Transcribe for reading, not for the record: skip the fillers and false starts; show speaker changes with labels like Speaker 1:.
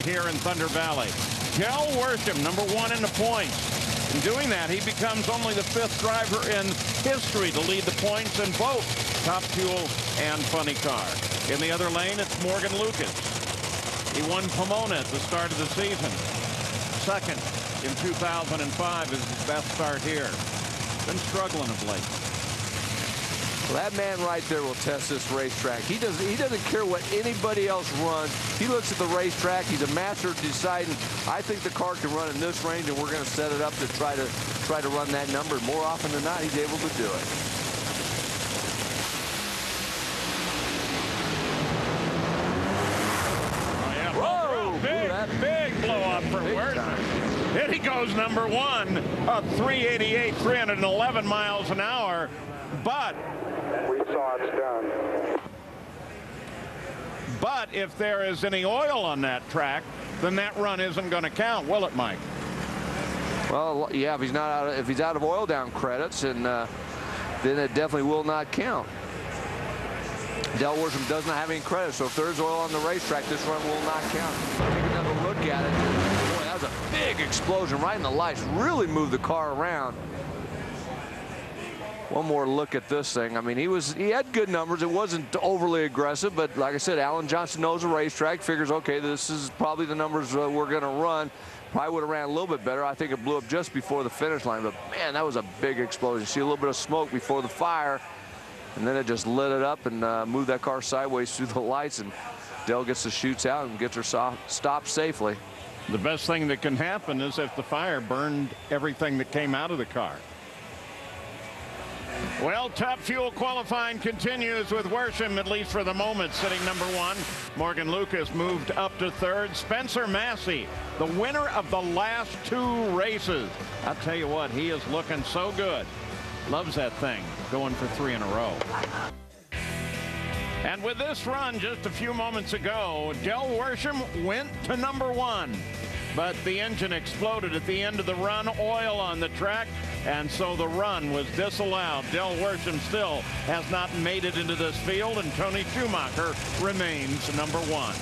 Speaker 1: here in Thunder Valley. Del Worsham, #1 in the points. In doing that, he becomes only the 5th driver in history to lead the points in both Top Fuel and Funny Car. In the other lane, it's Morgan Lucas. He won Pomona at the start of the season. 2nd in 2005 is his best start here. Been struggling of late.
Speaker 2: Well, that man right there will test this racetrack. He doesn't care what anybody else runs. He looks at the racetrack. He's a master of deciding, I think the car can run in this range, and we're going to set it up to try to run that number. More often than not, he's able to do it.
Speaker 1: Oh, yeah.
Speaker 2: Whoa!
Speaker 1: Big blow up for Worsham. Here he goes, #1, up 388, 311 miles an hour. But
Speaker 3: we saw it's done.
Speaker 1: But if there is any oil on that track, then that run isn't going to count, will it, Mike?
Speaker 2: Well, yeah, if he's out of oil down credits, and then it definitely will not count. Del Worsham does not have any credits, so if there's oil on the racetrack, this run will not count. Take another look at it. Boy, that was a big explosion right in the lights. Really moved the car around. One more look at this thing. I mean, he had good numbers. It wasn't overly aggressive, but like I said, Alan Johnson knows the racetrack, figures, okay, this is probably the numbers we're going to run. Probably would have ran a little bit better. I think it blew up just before the finish line, but man, that was a big explosion. See a little bit of smoke before the fire, and then it just lit it up and moved that car sideways through the lights, and Del gets the chutes out and gets her stopped safely.
Speaker 1: The best thing that can happen is if the fire burned everything that came out of the car. Well, Top Fuel qualifying continues with Worsham, at least for the moment, sitting #1. Morgan Lucas moved up to 3rd. Spencer Massey, the winner of the last 2 races. I'll tell you what, he is looking so good. Loves that thing, going for 3 in a row. And with this run just a few moments ago, Del Worsham went to #1. But the engine exploded at the end of the run, oil on the track, and so the run was disallowed. Del Worsham still has not made it into this field, and Tony Schumacher remains #1.